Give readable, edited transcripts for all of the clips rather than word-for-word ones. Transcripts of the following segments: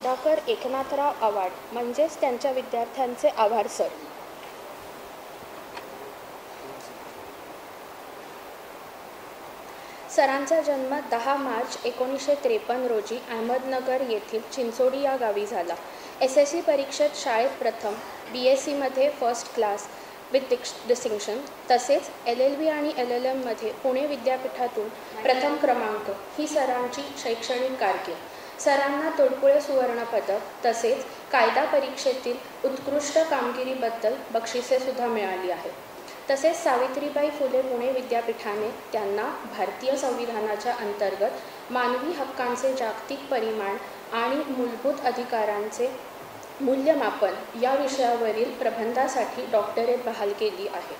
Sudhakar Eknathrao award म्हणजेच त्यांच्या विद्यार्थ्यांचे आभार सर। सरांचा जन्म 10 मार्च 1953 रोजी अहमदनगर येथील चिंचोडी या गावी झाला। SSC परीक्षेत शाळेत प्रथम, BSc first class with distinction, तसेच LLB आणि LLM मध्ये पुणे विद्यापीठातून प्रथम क्रमांक ही सरांची शैक्षणिक कारकीर्द। सरांना तोडपुळे सुवर्णपदक तसेच कायदा परीक्षेतील उत्कृष्ट कामगिरीबद्दल बक्षिसे सुद्धा मिळाली आहेत। तसेच सावित्रीबाई फुले पुणे विद्यापीठाने त्यांना भारतीय संविधानाच्या अंतर्गत मानवी हक्कांचे जागतिक परिमाण आणि मूलभूत अधिकारांचे मूल्यमापन या विषयावरील प्रबंधासाठी डॉक्टरेट बहाल केली आहे।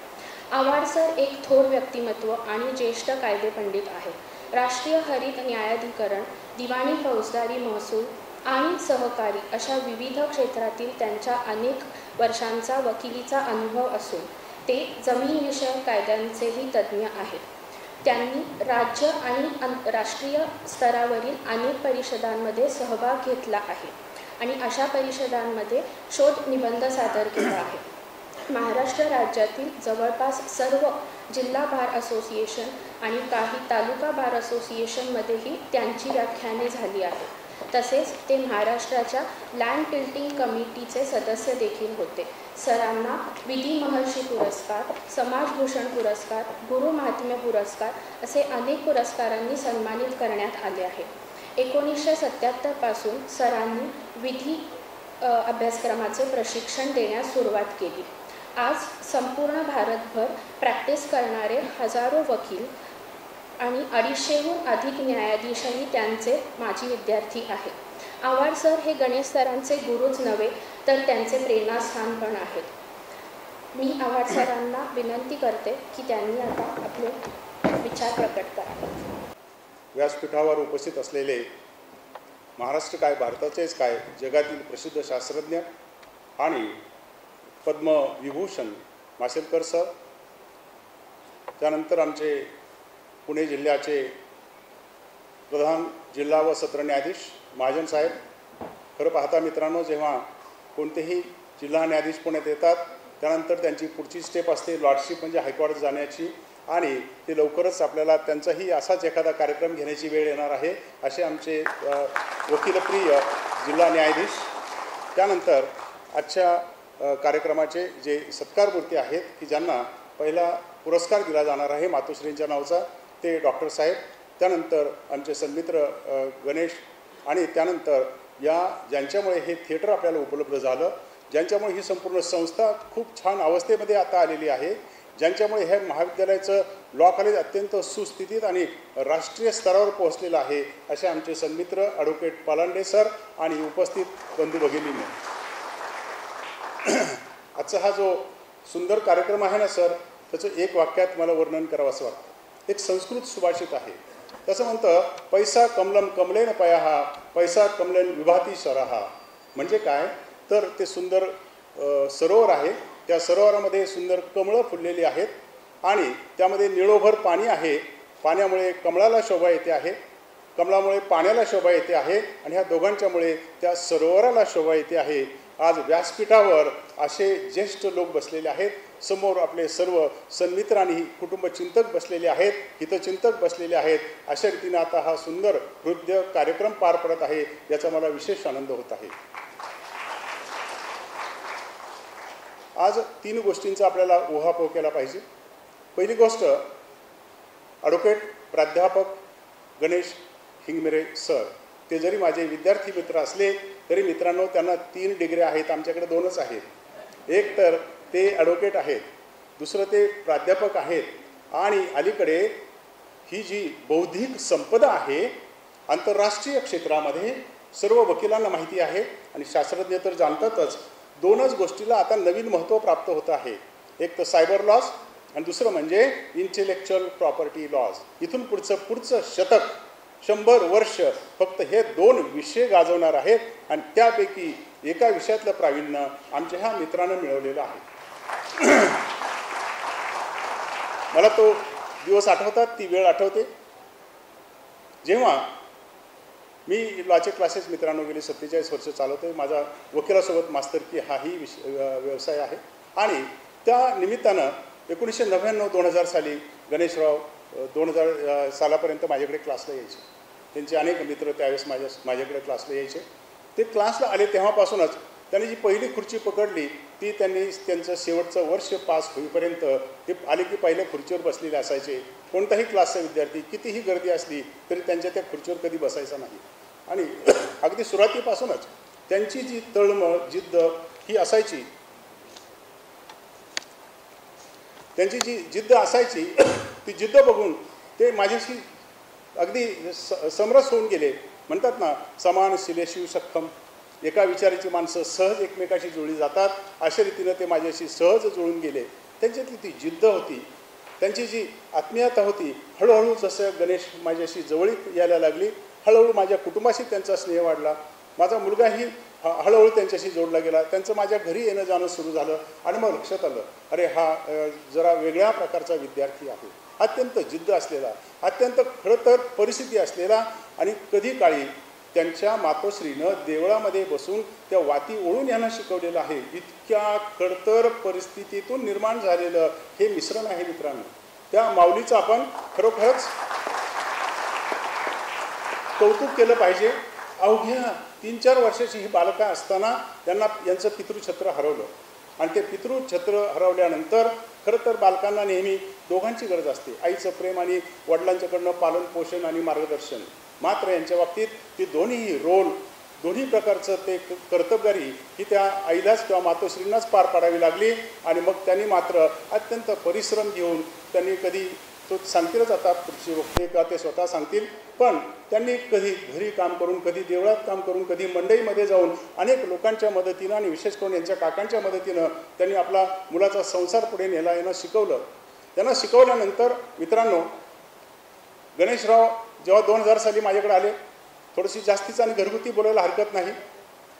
अवॉर्ड सर एक थोर व्यक्तिमत्व आणि ज्येष्ठ कायदेपंडित आहेत। राष्ट्रीय हरित न्यायाधिकरण, दिवाणी फौजदारी महसूल आणि सहकारी अशा विविध क्षेत्रातील त्यांच्या अनेक वर्षांचा वकिलीचा अनुभव असून ते जमीनविषयक कायद्यांचेही तज्ज्ञ आहेत। त्यांनी राज्य आणि राष्ट्रीय स्तरावरील अनेक परिषदांमध्ये सहभाग घेतला आहे आणि अशा परिषदांमध्ये शोध निबंध सादर केला आहे। महाराष्ट्र राज्यातील जवळपास सर्व जिल्हा बार असोसिएशन आणि काही तालुका बार असोसिएशनमध्येही त्यांची व्याख्याने झाली आहेत। तसेच ते महाराष्ट्राच्या लँड टिल्टिंग कमिटीचे सदस्य देखील होते। सरांना विधी महर्षी पुरस्कार, समाजभूषण पुरस्कार, गुरु महात्म्य पुरस्कार असे अनेक पुरस्कारांनी सन्मानित करण्यात आले आहे। 1977 पासून सरांनी विधी अभ्यासक्रमाचे प्रशिक्षण देण्यास सुरुवात केली। आज संपूर्ण भारतभर प्रॅक्टिस करणारे हजारो वकील आणि 250हून अधिक न्यायाधीशही त्यांचे माजी विद्यार्थी आहेत। अवॉर्ड सर हे गणेश सरांचे गुरुच नव्हे तर त्यांचे प्रेरणास्थान पण आहेत। मी अवॉर्ड सरांना विनंती करते की त्यांनी आता आपले विचार प्रकट करावेत। व्यासपीठावर उपस्थित असलेले महाराष्ट्र काय, भारताचेच काय, जगातील प्रसिद्ध शास्त्रज्ञ आणि पद्मविभूषण माशेलकर सर, त्यानंतर आमचे पुणे जिल्ह्याचे प्रधान जिल्हा व सत्र न्यायाधीश महाजन साहेब। खरं पाहता मित्रांनो, जेव्हा कोणतेही जिल्हा न्यायाधीश पुण्यात येतात त्यानंतर त्यांची पुढची स्टेप असते लॉर्डशिप म्हणजे हायकोर्टात जाण्याची, आणि ते लवकरच आपल्याला त्यांचाही असाच एखादा कार्यक्रम घेण्याची वेळ येणार आहे असे आमचे वकीलप्रिय जिल्हा न्यायाधीश। त्यानंतर आजच्या कार्यक्रमाचे जे सत्कारमूर्ती आहेत की ज्यांना पहिला पुरस्कार दिला जाणार आहे मातोश्रींच्या नावाचा, ते डॉक्टर साहेब, त्यानंतर आमचे सन्मित्र गणेश, आणि त्यानंतर ज्यांच्यामुळे हे थिएटर आपल्याला उपलब्ध झालं, ज्यांच्यामुळे ही संपूर्ण संस्था खूप छान अवस्थेमध्ये आता आलेली आहे, ज्यांच्यामुळे हे महाविद्यालयाचं लॉ कॉलेज अत्यंत सुस्थितीत आणि राष्ट्रीय स्तरावर पोहोचलेलं आहे, असे आमचे सन्मित्र ॲडव्होकेट पालांडे सर आणि उपस्थित बंधू भगिनींनी। आजचा हा जो सुंदर कार्यक्रम आहे ना सर, त्याचं एक वाक्यात मला वर्णन करावं असं वाटतं। एक संस्कृत सुभाषित आहे, तसं म्हणतं, पैसा कमलम कमलेन पयाहा, पैसा कमलेन विभाती शराहा। म्हणजे काय तर ते सुंदर सरोवर आहे, त्या सरोवरामध्ये सुंदर कमळं फुललेली आहेत आणि त्यामध्ये निळोभर पाणी आहे। पाण्यामुळे कमळाला शोभा येते आहे, कमळामुळे पाण्याला शोभा येते आहे आणि ह्या दोघांच्यामुळे त्या सरोवराला शोभा येते आहे। आज व्यासपीठावर असे ज्येष्ठ लोक बसलेले आहेत, समोर आपले सर्व सन्मित्र आणि कुटुंबचिंतक बसलेले आहेत, हितचिंतक बसलेले आहेत। अशा रीतीने आता हा सुंदर हृदय कार्यक्रम पार पडत आहे, याचा मला विशेष आनंद होत आहे। आज 3 गोष्टींचा आपल्याला उहापोह केला पाहिजे। पहिली गोष्ट, ॲडव्होकेट प्राध्यापक गणेश हिंगमिरे सर, ते जरी माझे विद्यार्थी मित्र असले तरी मित्रांनो त्यांना 3 डिग्र्या आहेत, आमच्याकडे 2च आहेत। एक तर ते ॲडव्होकेट आहेत, दुसरं ते प्राध्यापक आहेत, आणि अलीकडे ही जी बौद्धिक संपदा आहे आंतरराष्ट्रीय क्षेत्रामध्ये सर्व वकिलांना माहिती आहे आणि शास्त्रज्ञ तर जाणतातच, 2च गोष्टीला आता नवीन महत्त्व प्राप्त होतं आहे। एक तर सायबर लॉज आणि दुसरं म्हणजे इंटेलेक्च्युअल प्रॉपर्टी लॉज। इथून पुढचं शतक 100 वर्ष फक्त हे 2 विषय गाजवणार आहेत आणि त्यापैकी एका विषयातलं प्रावीण्य आमच्या ह्या मित्रांनं मिळवलेलं आहे। मला तो दिवस आठवतात, ती वेळ आठवते जेव्हा मी लॉचे क्लासेस मित्रांनो गेली 47 वर्ष चालवतो आहे. माझा वकिलासोबत मास्तरकी हाही व्यवसाय आहे आणि त्या निमित्तानं 1999-2000 साली गणेशराव 2000 सालापर्यंत माझ्याकडे क्लासला यायचे. त्यांचे अनेक मित्र त्यावेळेस माझ्याकडे क्लासला यायचे. ते क्लासला आले तेव्हापासूनच त्यांनी जी पहिली खुर्ची पकडली ती त्यांचं शेवटचं वर्ष पास होईपर्यंत ते आले की पहिल्या खुर्चीवर बसलेले असायचे. कोणताही क्लासचा विद्यार्थी कितीही गर्दी असली तरी त्यांच्या त्या खुर्चीवर कधी बसायचा नाही. आणि अगदी सुरुवातीपासूनच त्यांची जी तळमळ जिद्द ही असायची, त्यांची जी जिद्द असायची ती जिद्द बघून ते माझ्याशी अगदी समरस होऊन गेले. म्हणतात ना, समान शिलेशिव सक्षम, एका विचाराची माणसं सहज एकमेकाशी जुळली जातात, अशा रीतीनं ते माझ्याशी सहज जुळून गेले. त्यांच्यातली ती जिद्द होती, त्यांची जी आत्मीयता होती. हळूहळू जसं गणेश माझ्याशी जवळीक यायला लागली, हळूहळू माझ्या कुटुंबाशी त्यांचा स्नेह वाढला. माझा मुलगाही हळूहळू त्यांच्याशी जोडला गेला. त्यांचं माझ्या घरी येणं जाणं सुरू झालं आणि मग लक्षात आलं, अरे हा जरा वेगळ्या प्रकारचा विद्यार्थी आहे, अत्यंत जिद्द असलेला, अत्यंत खडतर परिस्थिती असलेला. आणि कधी काळी त्यांच्या मातोश्रीनं देवळामध्ये बसून त्या वाती ओढून यांना शिकवलेलं आहे. इतक्या खडतर परिस्थितीतून निर्माण झालेलं हे मिश्रण आहे मित्रांनो. त्या माऊलीचं आपण खरोखरच कौतुक केलं पाहिजे. अवघ्या 3-4 वर्षाची ही बालका असताना त्यांना यांचं पितृछत्र हरवलं आणि ते पितृछत्र हरवल्यानंतर खरं तर बालकांना नेहमी दोघांची गरज असते, आईचं प्रेम आणि वडिलांच्याकडनं पालन पोषण आणि मार्गदर्शन. मात्र यांच्या बाबतीत ती दोन्ही रोल, दोन्ही प्रकारचं ते कर्तबगारी ही त्या आईलाच किंवा मातोश्रींनाच पार पाडावी लागली. आणि मग त्यांनी मात्र अत्यंत परिश्रम घेऊन त्यांनी कधी तो सांगतीलच आता पुढची वक्ते का ते स्वतः सांगतील, पण त्यांनी कधी घरी काम करून, कधी देवळात काम करून, कधी मंडईमध्ये जाऊन अनेक लोकांच्या मदतीनं आणि विशेष करून यांच्या काकांच्या मदतीनं त्यांनी आपला मुलाचा संसार पुढे नेला यांना शिकवलं. त्यांना शिकवल्यानंतर मित्रांनो, गणेशराव जेव्हा 2000 साली माझ्याकडे आले, थोडीशी जास्तीच आणि घरगुती बोलायला हरकत नाही,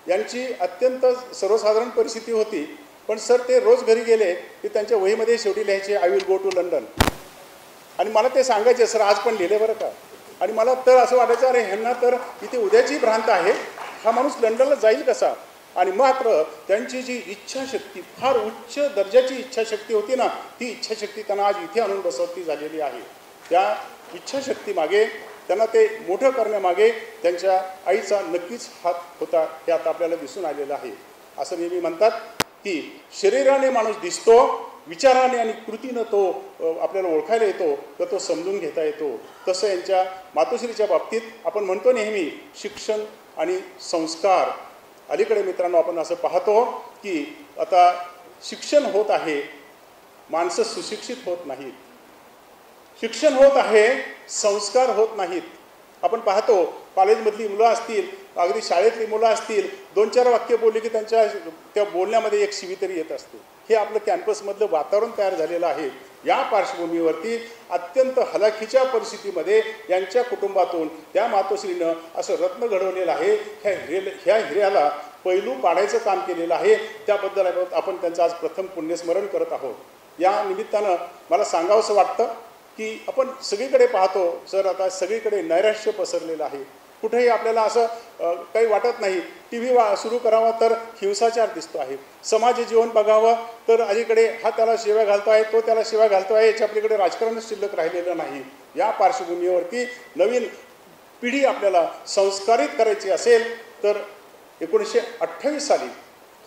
यांची अत्यंत सर्वसाधारण परिस्थिती होती. पण सर ते रोज घरी गेले की त्यांच्या वहीमध्ये शेवटी लिहायचे, I will go to London. आणि मला ते सांगायचे, सर आज पण लिहिले बरं का. आणि मला तर असं वाटायचं, अरे ह्यांना तर इथे उद्याची भ्रांत आहे, हा माणूस लंडनला जाईल कसा. आणि मात्र त्यांची जी इच्छाशक्ती, फार उच्च दर्जाची इच्छाशक्ती होती ना, ती इच्छाशक्ती त्यांना आज इथे आणून बसवती झालेली आहे. त्या इच्छाशक्तीमागे, त्यांना ते मोठं करण्यामागे त्यांच्या आईचा नक्कीच हात होता, हे आता आपल्याला दिसून आलेलं आहे. असं नेहमी म्हणतात की शरीराने माणूस दिसतो, विचाराने आणि कृतीनं तो आपल्याला ओळखायला येतो, तर तो समजून घेता येतो. तसं यांच्या मातोश्रीच्या बाबतीत आपण म्हणतो नेहमी शिक्षण आणि संस्कार. अलीकडे मित्रांनो आपण असं पाहतो की आता शिक्षण होत आहे, माणसं सुशिक्षित होत नाहीत. शिक्षण होत आहे, संस्कार होत नाहीत. आपण पाहतो कॉलेजमधली मुलं असतील, अगदी शाळेतली मुलं असतील, 2-4 वाक्य बोलली की त्यांच्या त्या बोलण्यामध्ये एक शिवी तरी येत असते. हे आपलं कॅम्पसमधलं वातावरण तयार झालेलं आहे. या पार्श्वभूमीवरती अत्यंत हलाखीच्या परिस्थितीमध्ये यांच्या कुटुंबातून त्या मातोश्रीनं असं रत्न घडवलेलं आहे. ह्या हिऱ्याला पैलू पाडायचं काम केलेलं आहे. त्याबद्दल आपण त्यांचं आज प्रथम पुण्यस्मरण करत आहोत. या निमित्तानं मला सांगावंसं वाटतं की आपण सगळीकडे पाहतो सर, आता सगळीकडे नैराश्य पसरलेलं आहे. कुठेही आपल्याला असं काही वाटत नाही. टी व्ही सुरू करावा तर हिंसाचार दिसतो आहे. समाज जीवन बघावं तर अलीकडे हा त्याला शिव्या घालतो आहे, तो त्याला शिव्या घालतो आहे. याच्या आपल्याकडे राजकारणच शिल्लक राहिलेलं नाही. या पार्श्वभूमीवरती नवीन पिढी आपल्याला संस्कारित करायची असेल तर 1928 साली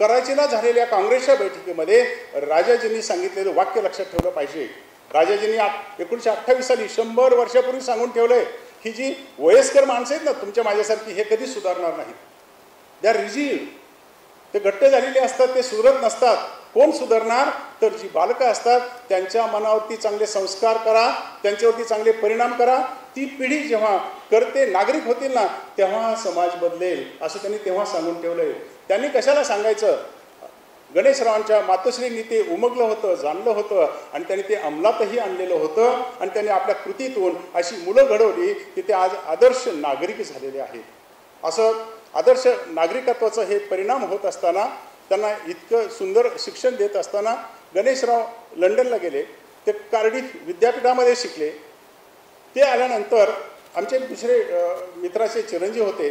कराचीला झालेल्या काँग्रेसच्या बैठकीमध्ये राजाजींनी सांगितलेलं वाक्य लक्षात ठेवलं पाहिजे. राजाजींनी 1928 साली 100 वर्षापूर्वी सांगून ठेवलंय, ही जी वयस्कर माणसं आहेत ना तुमच्या माझ्यासारखी, हे कधीच सुधारणार नाहीत. They are rigid. ते घट्ट झालेले असतात, ते सुधरत नसतात. कोण सुधारणार? तर जी बालकं असतात त्यांच्या मनावरती चांगले संस्कार करा, त्यांच्यावरती चांगले परिणाम करा. ती पिढी जेव्हा करते नागरिक होतील ना, तेव्हा समाज बदलेल, असं त्यांनी तेव्हा सांगून ठेवलंय. त्यांनी कशाला सांगायचं? गणेशरावांच्या मातोश्रींनी ते उमगलं होतं, जाणलं होतं आणि त्यांनी ते अंमलातही आणलेलं होतं. आणि त्यांनी आपल्या कृतीतून अशी मुलं घडवली की ते आज आदर्श नागरिक झालेले आहेत. असं आदर्श नागरिकत्वाचं हे परिणाम होत असताना, त्यांना इतकं सुंदर शिक्षण देत असताना गणेशराव लंडनला गेले. ते कार्डिफ विद्यापीठामध्ये शिकले. ते आल्यानंतर आमचे दुसरे मित्राचे चिरंजीव होते,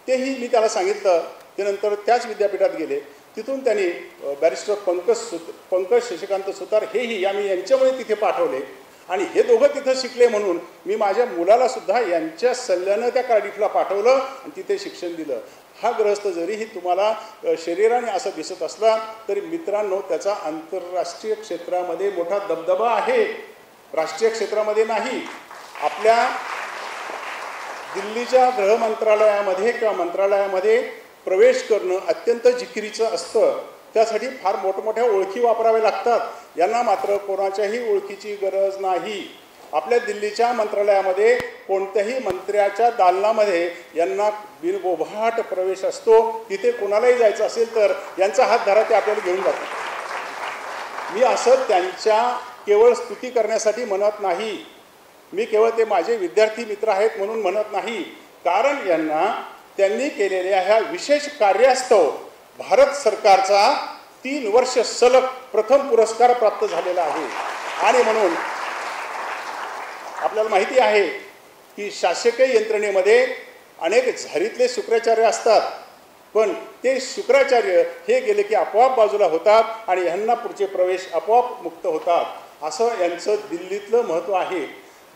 तेही मी त्याला सांगितलं. ते नंतर त्याच विद्यापीठात गेले. तिथून त्यांनी बॅरिस्टर पंकज शशिकांत सुतार हेही आम्ही यांच्यामुळे तिथे पाठवले आणि हे दोघं तिथं शिकले म्हणून मी माझ्या मुलालासुद्धा यांच्या सल्ल्यानं त्या कार्डिफला पाठवलं आणि तिथे शिक्षण दिलं. हा ग्रहस्थ जरीही तुम्हाला शरीराने असं दिसत असला तरी मित्रांनो त्याचा आंतरराष्ट्रीय क्षेत्रामध्ये मोठा दबदबा आहे, राष्ट्रीय क्षेत्रामध्ये नाही. आपल्या दिल्लीच्या गृह मंत्रालयामध्ये किंवा मंत्रालयामध्ये प्रवेश करणं अत्यंत जिकिरीचं असतं. त्यासाठी फार मोठमोठ्या ओळखी वापराव्या लागतात. यांना मात्र कोणाच्याही ओळखीची गरज नाही. आपल्या दिल्लीच्या मंत्रालयामध्ये कोणत्याही मंत्र्याच्या दालनामध्ये यांना बिनबोभाट प्रवेश असतो. तिथे कोणालाही जायचं असेल तर यांचा हात धरा, ते आपल्याला घेऊन जातात. मी असं त्यांच्या केवळ स्तुती करण्यासाठी म्हणत नाही, मी केवळ ते माझे विद्यार्थी मित्र आहेत म्हणून म्हणत नाही. कारण यांना त्यांनी केलेल्या ह्या विशेष कार्यास्तव भारत सरकारचा 3 वर्ष सलग प्रथम पुरस्कार प्राप्त झालेला आहे. आणि म्हणून आपल्याला माहिती आहे की शासकीय यंत्रणेमध्ये अनेक झारीतले शुक्राचार्य असतात, पण ते शुक्राचार्य हे गेले की आपोआप बाजूला होतात आणि ह्यांना पुढचे प्रवेश आपोआप मुक्त होतात. असं यांचं दिल्लीतलं महत्त्व आहे.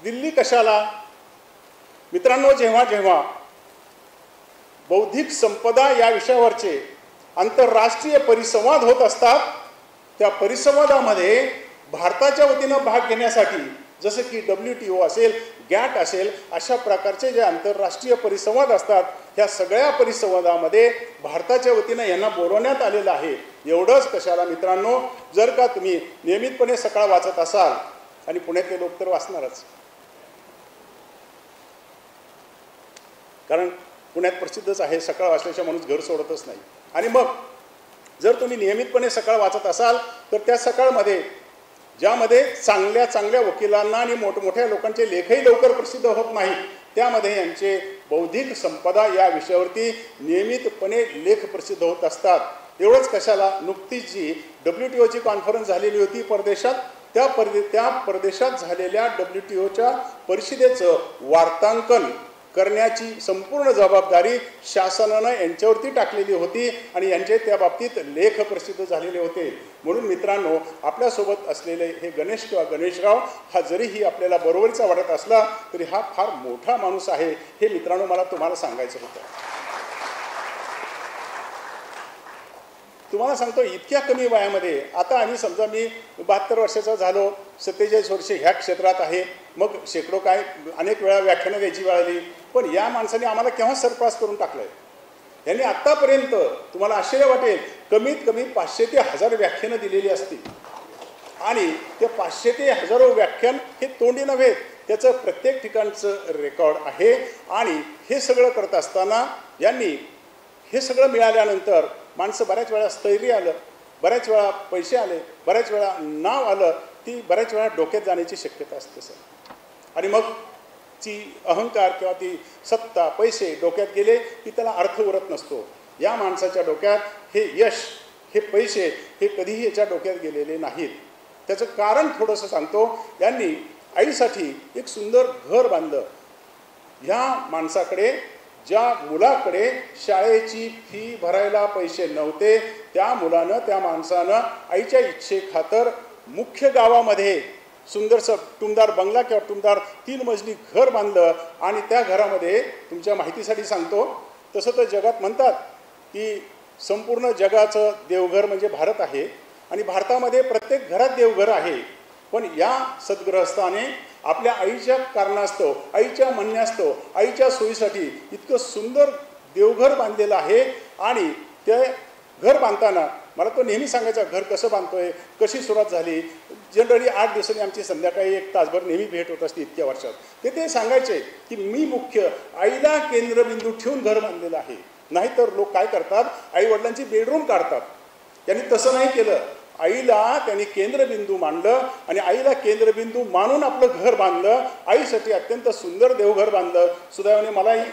दिल्ली कशाला? मित्रांनो, जेव्हा जेव्हा बौद्धिक संपदा या विषयावरचे आंतरराष्ट्रीय परिसंवाद होत असतात, त्या परिसंवादामध्ये भारताच्या वतीनं भाग घेण्यासाठी जसं की WTO असेल, गॅट असेल, अशा प्रकारचे जे आंतरराष्ट्रीय परिसंवाद असतात, ह्या सगळ्या परिसंवादामध्ये भारताच्या वतीनं यांना बोलवण्यात आलेलं आहे. एवढंच कशाला मित्रांनो, जर का तुम्ही नियमितपणे सकाळ वाचत असाल, आणि पुण्यातले लोक तर वाचणारच, कारण पुण्यात प्रसिद्धच आहे सकाळ वाचल्याशिवाय माणूस घर सोडतच नाही. आणि मग जर तुम्ही नियमितपणे सकाळ वाचत असाल तर त्या सकाळमध्ये ज्यामध्ये चांगल्या चांगल्या वकिलांना आणि मोठमोठ्या लोकांचे लेखही लवकर प्रसिद्ध होत नाही, त्यामध्ये यांचे बौद्धिक संपदा या विषयावरती नियमितपणे लेख प्रसिद्ध होत असतात. एवढंच कशाला, नुकतीच जी WTOची कॉन्फरन्स झालेली होती परदेशात, त्या परदेशात झालेल्या WTOच्या परिषदेचं वार्तांकन करण्याची संपूर्ण जबाबदारी शासनानं यांच्यावरती टाकलेली होती आणि यांचे त्या बाबतीत लेख प्रसिद्ध झालेले होते. म्हणून मित्रांनो, आपल्यासोबत असलेले हे गणेश किंवा गणेशराव हा जरीही आपल्याला बरोबरीचा वाटत असला तरी हा फार मोठा माणूस आहे, हे मित्रांनो मला तुम्हाला सांगायचं होतं. तुम्हाला सांगतो, इतक्या कमी वयामध्ये, आता आम्ही समजा मी 72 वर्षाचा झालो, 47 वर्षे ह्या क्षेत्रात आहे, मग शेकडो काय अनेक वेळा व्याख्यानं द्यायची वेळ आली, पण या माणसाने आम्हाला केव्हा सरपास करून टाकलं आहे. यांनी आत्तापर्यंत तुम्हाला आश्चर्य वाटेल कमीत कमी 500 ते 1000 व्याख्यानं दिलेली असतील. आणि ते 500 ते 1000 व्याख्यान हे तोंडी नव्हे, त्याचं प्रत्येक ठिकाणचं रेकॉर्ड आहे. आणि हे सगळं करत असताना यांनी हे सगळं मिळाल्यानंतर माणसं बऱ्याच वेळा स्थैर्य आलं, बऱ्याच वेळा पैसे आले, बऱ्याच वेळा नाव आलं, ती बऱ्याच वेळा डोक्यात जाण्याची शक्यता असते सर. आणि मग ती अहंकार किंवा ती सत्ता, पैसे डोक्यात गेले की त्याला अर्थ उरत नसतो. या माणसाच्या डोक्यात हे यश, हे पैसे हे कधीही याच्या डोक्यात गेलेले नाहीत. त्याचं कारण थोडंसं सांगतो. यांनी आईसाठी एक सुंदर घर बांधलं. ह्या माणसाकडे, ज्या मुलाकडे शाळेची फी भरायला पैसे नव्हते, त्या मुलानं, त्या माणसानं आईच्या इच्छेखातर मुख्य गावामध्ये सुंदरसं टुमदार बंगला किंवा टुमदार 3 मजली घर बांधलं. आणि त्या घरामध्ये, तुमच्या माहितीसाठी सांगतो, तसं तर जगात म्हणतात की संपूर्ण जगाचं देवघर म्हणजे भारत आहे आणि भारतामध्ये प्रत्येक घरात देवघर आहे. पण या सद्गृहस्थाने आपल्या आईच्या कारणास्तव, आईच्या म्हणण्यास्तव, आईच्या सोयीसाठी इतकं सुंदर देवघर बांधलेलं आहे. आणि ते घर बांधताना मला तो नेहमी सांगायचा, घर कसं बांधतोय, कशी सुरुवात झाली. जनरली 8 दिवसांनी आमची संध्याकाळी 1 तासभर नेहमी भेट होत असते इतक्या वर्षात. ते सांगायचे की मी मुख्य आईला केंद्रबिंदू ठेवून घर बांधलेलं आहे. नाहीतर लोक काय करतात, आईवडिलांची बेडरूम काढतात. त्यांनी तसं नाही केलं. आईला त्यांनी केंद्रबिंदू मानलं आणि आईला केंद्रबिंदू मानून आपलं घर बांधलं. आईसाठी अत्यंत सुंदर देवघर बांधलं. सुदैवाने मलाही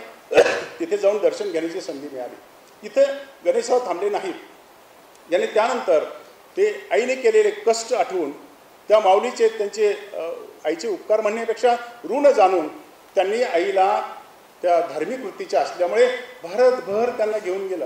तिथे जाऊन दर्शन घेण्याची संधी मिळाली. इथे गणेशराव थांबले नाहीत. याने त्यानंतर ते आईने केलेले कष्ट आठवून, त्या माऊलीचे, त्यांचे आईचे उपकार म्हणण्यापेक्षा ऋण जाणून त्यांनी आईला त्या धार्मिक वृत्तीच्या असल्यामुळे भारतभर त्यांना घेऊन गेलं.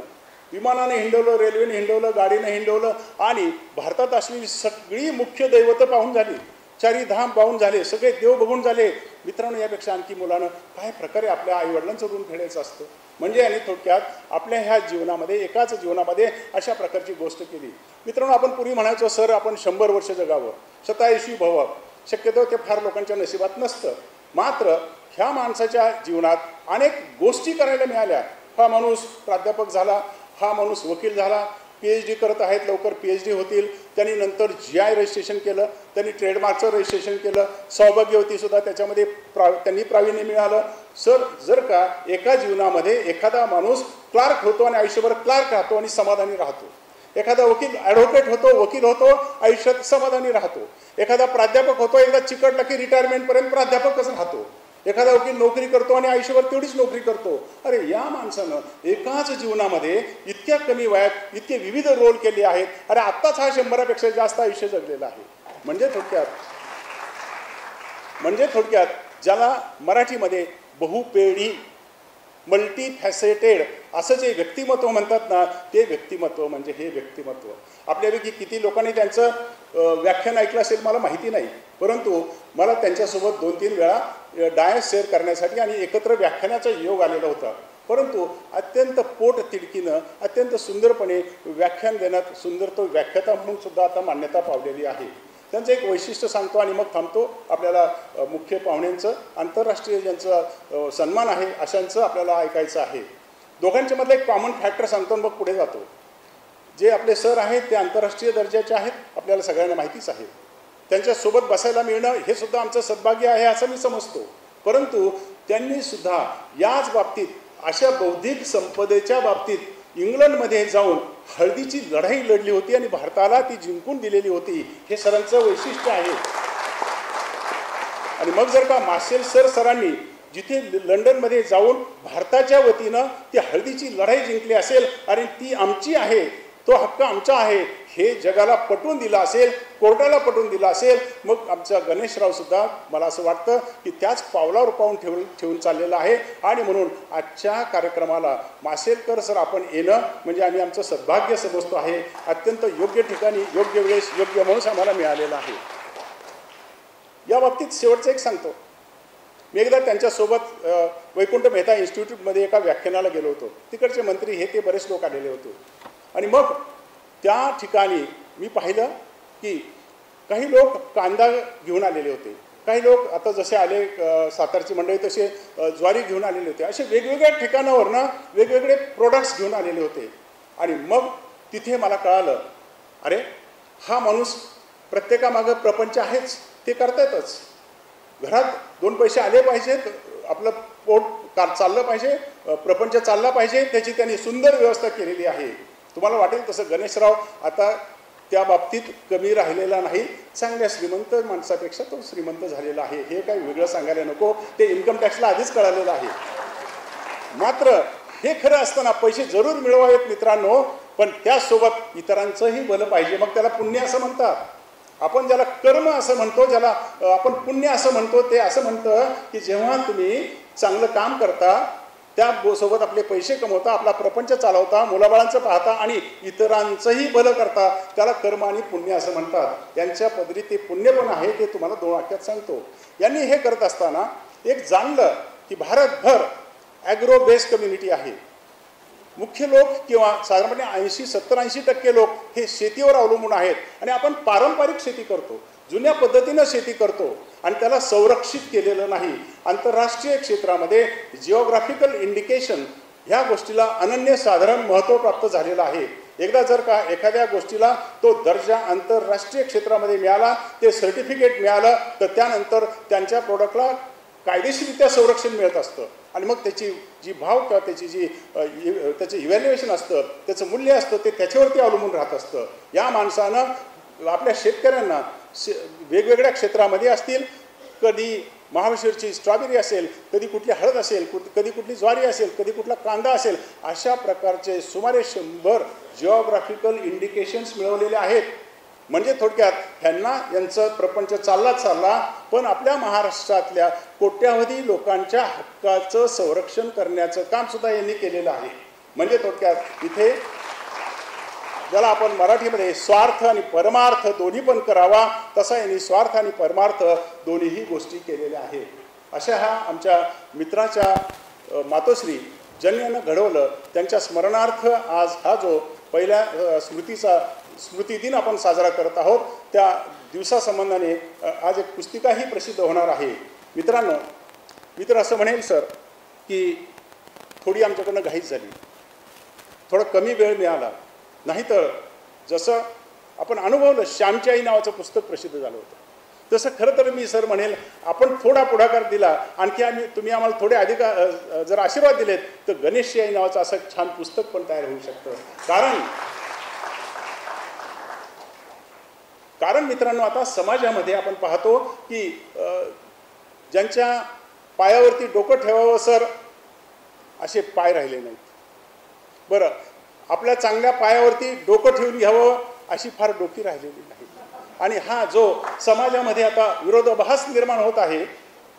विमानाने हिंडवलं, रेल्वेने हिंडवलं, गाडीने हिंडवलं आणि भारतात असलेली सगळी मुख्य दैवतं पाहून झाली, चारी धाम पाहून झाले, सगळे देव बघून झाले. मित्रांनो, यापेक्षा आणखी मुलानं काय प्रकारे आपल्या आईवडिलांचं ऋण फेडायचं असतं. म्हणजे आणि थोडक्यात आपल्या ह्या जीवनामध्ये, एकाच जीवनामध्ये अशा प्रकारची गोष्ट केली. मित्रांनो, आपण पूर्वी म्हणायचो सर आपण 100 वर्ष जगावं, 27 भव. शक्यतो ते फार लोकांच्या नशिबात नसतं. मात्र ह्या माणसाच्या जीवनात अनेक गोष्टी करायला मिळाल्या. हा माणूस प्राध्यापक झाला, हा माणूस वकील झाला, PhD करत आहेत, लवकर PhD होतील. त्यांनी नंतर GI रजिस्ट्रेशन केलं, त्यांनी ट्रेडमार्कचं रजिस्ट्रेशन केलं, सौभाग्यवतीसुद्धा त्याच्यामध्ये त्यांनी प्रावीण्य मिळालं. सर, जर का एका जीवनामध्ये एखादा माणूस क्लार्क होतो आणि आयुष्यभर क्लार्क राहतो आणि समाधानी राहतो, एखादा वकील ॲडव्होकेट होतो, वकील होतो, आयुष्यात समाधानी राहतो, एखादा प्राध्यापक होतो, एकदा चिकटला की रिटायरमेंटपर्यंत प्राध्यापकच राहतो, एखादा वकील नोकरी करतो आणि आयुष्यभर तेवढीच नोकरी करतो. अरे या माणसानं एकाच जीवनामध्ये इतक्या कमी वयात इतके विविध रोल केले आहेत. अरे आत्ताच हा 100पेक्षा जास्त आयुष्य जगलेला आहे. म्हणजे थोडक्यात ज्याला मराठीमध्ये बहुपेढी, मल्टी फॅसेटेड असं जे व्यक्तिमत्व म्हणतात ना, ते व्यक्तिमत्व म्हणजे हे व्यक्तिमत्व. आपल्यापैकी किती लोकांनी त्यांचं व्याख्यान ऐकलं असेल मला माहिती नाही, परंतु मला त्यांच्यासोबत 2-3 वेळा डायस शेअर करण्यासाठी आणि एकत्र व्याख्यानाचा योग आलेला होता. परंतु अत्यंत पोट तिडकीनं, अत्यंत सुंदरपणे व्याख्यान देण्यात सुंदर तो व्याख्याता म्हणून सुद्धा आता मान्यता पावलेली आहे. त्यांचं एक वैशिष्ट्य सांगतो आणि मग थांबतो. आपल्याला मुख्य पाहुण्यांचं, आंतरराष्ट्रीय ज्यांचं सन्मान आहे अशांचं आपल्याला ऐकायचं आहे. दोघांच्या मधलं एक कॉमन फॅक्टर सांगतो मग पुढे जातो. जे आपले सर आहेत ते आंतरराष्ट्रीय दर्जाचे आहेत, आपल्याला सगळ्यांना माहितीच आहे. त्यांच्यासोबत बसायला मिळणं हे सुद्धा आमचं सद्भाग्य आहे असं मी समजतो. परंतु त्यांनी सुद्धा याच बाबतीत, अशा बौद्धिक संपदेच्या बाबतीत इंग्लंडमध्ये जाऊन हळदीची लढाई लढली होती आणि भारताला ती जिंकून दिलेली होती. हे सरांचं वैशिष्ट्य आहे. आणि मग जर का मार्शल सरांनी जिथे लंडनमध्ये जाऊन भारताच्या वतीनं ती हळदीची लढाई जिंकली असेल आणि ती आमची आहे, तो हक्क आमचा आहे, हे जगाला पटवून दिला असेल, कोर्टाला पटवून दिला असेल, मग आमचा गणेशराव सुद्धा मला असं वाटतं की त्याच पावलावर पाऊल ठेवून चाललेला आहे. आणि म्हणून आजच्या कार्यक्रमाला माशेलकर सर आपण येणं म्हणजे आम्ही आमचं सद्भाग्य समजतो आहे. अत्यंत योग्य ठिकाणी, योग्य वेळेस, योग्य माणूस आम्हाला मिळालेला आहे. या बाबतीत शेवटचं एक सांगतो. मी एकदा त्यांच्यासोबत वैकुंठ मेहता इन्स्टिट्यूटमध्ये एका व्याख्यानाला गेलो होतो. तिकडचे मंत्री हे ते बरेच लोक आलेले होते. आणि मग त्या ठिकाणी मी पाहिलं की काही लोक कांदा घेऊन आलेले होते, काही लोक आता जसे आले सातारची मंडळी तसे ज्वारी घेऊन आलेले होते. असे वेगवेगळ्या ठिकाणावरनं वेगवेगळे प्रोडक्ट्स घेऊन आलेले होते. आणि मग तिथे मला कळालं, अरे हा माणूस प्रत्येकामागं प्रपंच आहेच, ते करतायतच. घरात 2 पैसे आले पाहिजेत, आपलं पोट चाललं पाहिजे, प्रपंच चालला पाहिजे, त्याची त्यांनी सुंदर व्यवस्था केलेली आहे. तुम्हाला वाटेल तसं गणेशराव आता त्या बाबतीत कमी राहिलेला नाही, चांगल्या श्रीमंत माणसापेक्षा तो श्रीमंत झालेला आहे. हे काही वेगळं सांगायला नको, ते इन्कम टॅक्सला आधीच कळालेलं आहे. मात्र हे खरं असताना पैसे जरूर मिळवावेत मित्रांनो, पण त्याचसोबत इतरांचंही भलं पाहिजे. मग त्याला पुण्य असं म्हणतात. आपण ज्याला कर्म असं म्हणतो, ज्याला आपण पुण्य असं म्हणतो, ते असं म्हणतं की जेव्हा तुम्ही चांगलं काम करता, त्यासोबत आपले पैसे कमवता, आपला प्रपंच चालवता, मुलाबाळांचं पाहता आणि इतरांचंही भलं करता, त्याला कर्म आणि पुण्य असं म्हणतात. त्यांच्या पदरी ते पुण्य पण आहे, ते तुम्हाला 2 वाक्यात सांगतो. यांनी हे करत असताना एक जाणलं की भारतभर ॲग्रो बेस्ड कम्युनिटी आहे. मुख्य लोक किंवा साधारणपणे 80-70-80% लोक हे शेतीवर अवलंबून आहेत. आणि आपण पारंपरिक शेती करतो, जुन्या पद्धतीनं शेती करतो आणि त्याला संरक्षित केलेलं नाही. आंतरराष्ट्रीय क्षेत्रामध्ये जिओग्राफिकल इंडिकेशन ह्या गोष्टीला अनन्यसाधारण महत्त्व प्राप्त झालेलं आहे. एकदा जर का एखाद्या गोष्टीला तो दर्जा आंतरराष्ट्रीय क्षेत्रामध्ये मिळाला, ते सर्टिफिकेट मिळालं, तर त्यानंतर त्यांच्या प्रोडक्टला कायदेशीररित्या संरक्षण मिळत असतं. आणि मग त्याची जी भाव किंवा त्याची त्याचं इव्हॅल्युएशन असतं, त्याचं मूल्य असतं, ते त्याच्यावरती अवलंबून राहत असतं. या माणसानं आपल्या शेतकऱ्यांना वेगवेगळ्या क्षेत्रामध्ये असतील, कधी महाबळेश्वरची स्ट्रॉबेरी असेल, कधी कुठली हळद असेल, कधी कुठली ज्वारी असेल, कधी कुठला कांदा असेल, अशा प्रकारचे सुमारे 100 जिओग्राफिकल इंडिकेशन्स मिळवलेले आहेत. म्हणजे थोडक्यात ह्यांना यांचं प्रपंच चालला, पण आपल्या महाराष्ट्रातल्या कोट्यावधी लोकांच्या हक्काचं संरक्षण करण्याचं कामसुद्धा यांनी केलेलं आहे. म्हणजे थोडक्यात इथे ज्याला आपण मराठीमध्ये स्वार्थ आणि परमार्थ दोन्ही पण करावा, तसा यांनी स्वार्थ आणि परमार्थ दोन्हीही गोष्टी केलेल्या आहेत. अशा हा आमच्या मित्राच्या मातोश्री ज्यांनी यांना घडवलं त्यांच्या स्मरणार्थ आज हा जो पहिल्या स्मृती दिन आपण साजरा करत आहोत, त्या दिवसासंबंधाने आज एक पुस्तिकाही प्रसिद्ध होणार आहे. मित्रांनो, मी तर असं म्हणेल सर की थोडी आमच्याकडनं घाईच झाली, थोडा कमी वेळ मिळाला, नाहीतर जसं आपण अनुभवलं श्यामची आई नावाचं पुस्तक प्रसिद्ध झालं होतं, तसं खरं तर मी सर म्हणेल आपण थोडा पुढाकार दिला, आणखी तुम्ही आम्हाला थोडे अधिक जर आशीर्वाद दिलेत तर गणेशची आई नावाचं असं छान पुस्तक पण तयार होऊ शकतं. कारण मित्रांनो, आता समाजामध्ये आपण पाहतो की ज्यांच्या पायावरती डोकं ठेवावं सर असे पाय राहिले नाहीत. बरं, आपल्या चांगल्या पायावरती डोकं ठेवून घ्यावं अशी फार डोकी राहिलेली नाही. आणि हा जो समाजामध्ये आता विरोधाभास निर्माण होत आहे,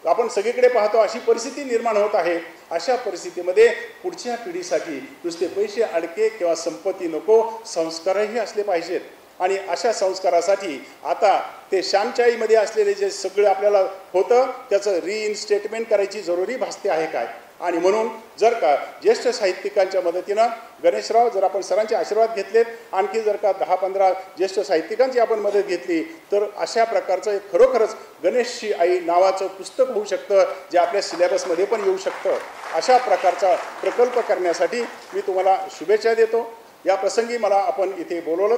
आपण सगळीकडे पाहतो अशी परिस्थिती निर्माण होत आहे. अशा परिस्थितीमध्ये पुढच्या पिढीसाठी नुसते पैसे अडके किंवा संपत्ती नको, संस्कारही असले पाहिजेत. आणि अशा संस्कारासाठी आता ते श्यामच्याईमध्ये असलेले जे सगळं आपल्याला होतं त्याचं रिइन्स्टेटमेंट करायची जरुरी भासते आहे काय. आणि म्हणून जर का ज्येष्ठ साहित्यिकांच्या मदतीनं गणेशराव, जर आपण सरांचे आशीर्वाद घेतलेत, आणखी जर का 10-15 ज्येष्ठ साहित्यिकांची आपण मदत घेतली तर अशा प्रकारचं एक खरोखरच गणेशची आई नावाचं पुस्तक होऊ शकतं, जे आपल्या सिलेबसमध्ये पण येऊ शकतं. अशा प्रकारचा प्रकल्प करण्यासाठी मी तुम्हाला शुभेच्छा देतो. या प्रसंगी मला आपण इथे बोलवलं,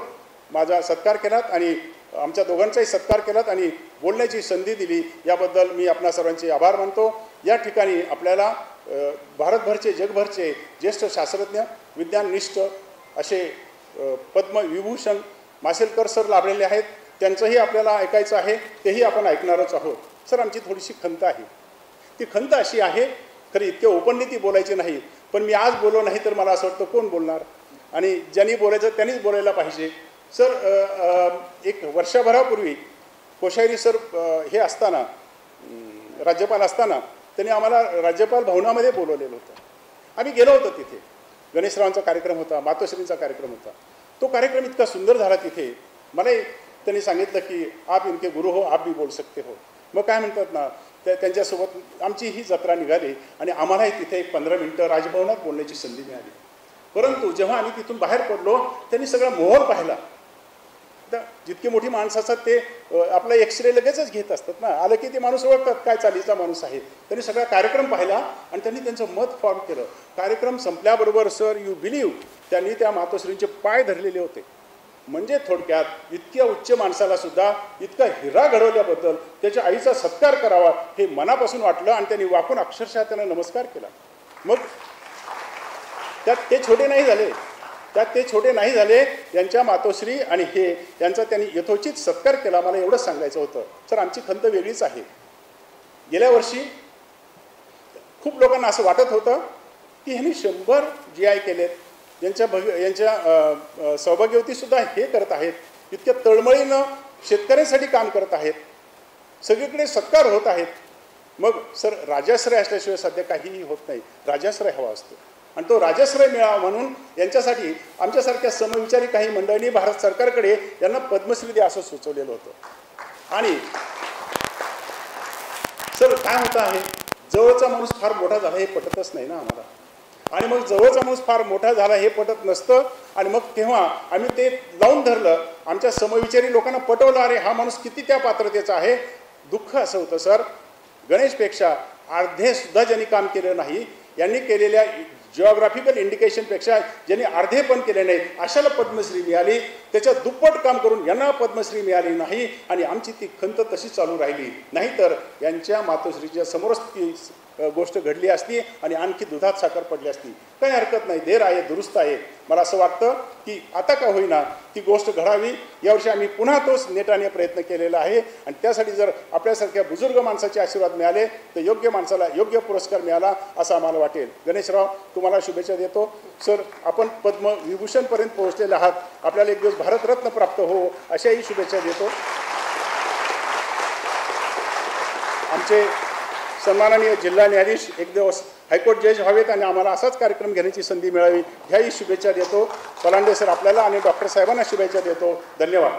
माझा सत्कार केलात आणि आमच्या दोघांचाही सत्कार केलात आणि बोलण्याची संधी दिली, याबद्दल मी आपणा सर्वांचे आभार मानतो. या ठिकाणी आपल्याला भारतभरचे, जगभरचे ज्येष्ठ शास्त्रज्ञ, विज्ञाननिष्ठ असे पद्मविभूषण माशेलकर सर लाभलेले आहेत. त्यांचंही आपल्याला ऐकायचं आहे, तेही आपण ऐकणारच आहोत. सर, आमची थोडीशी खंत आहे. ती खंत अशी आहे, खरी इतके ओपनली ती बोलायची नाही, पण मी आज बोललो नाही तर मला असं वाटतं कोण बोलणार, आणि ज्यांनी बोलायचं त्यांनीच बोलायला पाहिजे. सर, एक वर्षभरापूर्वी कोश्यारी सर हे असताना, राज्यपाल असताना, त्यांनी आम्हाला राज्यपाल भवनामध्ये बोलवलेलं होतं. आम्ही गेलो होतो. तिथे गणेशरावांचा कार्यक्रम होता, मातोश्रींचा कार्यक्रम होता. तो कार्यक्रम इतका सुंदर झाला. तिथे मलाही त्यांनी सांगितलं की आप इनके गुरु हो, आप भी बोल सकते हो. मग काय म्हणतात ना, त्यांच्यासोबत आमची ही जत्रा निघाली आणि आम्हालाही तिथे एक 15 मिनटं राजभवनात बोलण्याची संधी मिळाली. परंतु जेव्हा आम्ही तिथून बाहेर पडलो, त्यांनी सगळा माहोल पाहिला. जितकी मोठी माणसं असतात ते आपला एक्सरे लगेचच घेत असतात ना, आलं की ते माणूस ओळखतात काय चालीचा माणूस आहे. त्यांनी सगळा कार्यक्रम पाहिला आणि त्यांनी त्यांचं मत फॉर्म केलं. कार्यक्रम संपल्याबरोबर सर, यू बिलीव्ह, त्यांनी त्या मातोश्रींचे पाय धरलेले होते. म्हणजे थोडक्यात इतक्या उच्च माणसाला सुद्धा इतका हिरा घडवल्याबद्दल त्याच्या आईचा सत्कार करावा हे मनापासून वाटलं आणि त्यांनी वाकून अक्षरशः त्यांना नमस्कार केला. मग त्यात ते छोटे नाही झाले, यांच्या मातोश्री आणि हे यांचा त्यांनी यथोचित सत्कार केला. मला एवढंच सांगायचं होतं. सर, आमची खंत वेगळीच आहे. गेल्या वर्षी खूप लोकांना असं वाटत होतं की ह्यांनी 100 GI केलेत, यांच्या सौभाग्यवतीसुद्धा हे करत आहेत, इतक्या तळमळीनं शेतकऱ्यांसाठी काम करत आहेत, सगळीकडे सत्कार होत आहेत. मग सर, राजाश्रय असल्याशिवाय सध्या काहीही होत नाही. राजाश्रय हवा असतो आणि तो राजाश्रय मिळावा म्हणून यांच्यासाठी आमच्यासारख्या समविचारी काही मंडळींनी भारत सरकारकडे यांना पद्मश्री द्या असं सुचवलेलं होतं. आणि सर, काय होतं आहे, जवळचा माणूस फार मोठा झाला हे पटतच नाही ना आम्हाला. आणि मग जवळचा माणूस फार मोठा झाला हे पटत नसतं. आणि मग तेव्हा आम्ही ते लावून धरलं, आमच्या समविचारी लोकांना पटवलं, अरे हा माणूस किती त्या पात्रतेचा आहे. दुःख असं होतं सर, गणेशपेक्षा अर्धे सुद्धा ज्यांनी काम केलं नाही, यांनी केलेल्या जिओग्राफिकल इंडिकेशनपेक्षा ज्यांनी अर्धे पण केले नाही अशाला पद्मश्री मिळाली. त्याच्या दुप्पट काम करून यांना पद्मश्री मिळाली नाही. आणि आमची ती खंत तशी चालू राहिली. नाहीतर यांच्या मातोश्रीच्या समोरच ती गोष्ट घडली असती आणि आणखी दुधात साखर पडली असती. काही हरकत नाही, देर आहे दुरुस्त आहे. मला असं वाटतं की आता का होईना ती गोष्ट घडावी. यावर्षी आम्ही पुन्हा तोच नेटाने प्रयत्न केलेला आहे आणि त्यासाठी जर आपल्यासारख्या बुजुर्ग माणसाचे आशीर्वाद मिळाले तर योग्य माणसाला योग्य पुरस्कार मिळाला असं आम्हाला वाटेल. गणेशराव, तुम्हाला शुभेच्छा देतो. सर, आपण पद्मविभूषणपर्यंत पोहोचलेले आहात. आपल्याला एक दिवस भारतरत्न प्राप्त हो अशाही शुभेच्छा देतो. आमचे सन्माननीय जिल्हा न्यायाधीश एक दिवस हायकोर्ट जज व्हावेत आणि आम्हाला असाच कार्यक्रम घेण्याची संधी मिळावी ह्याही शुभेच्छा देतो. पलांडे सर आपल्याला आणि डॉक्टर साहेबांना शुभेच्छा देतो. धन्यवाद.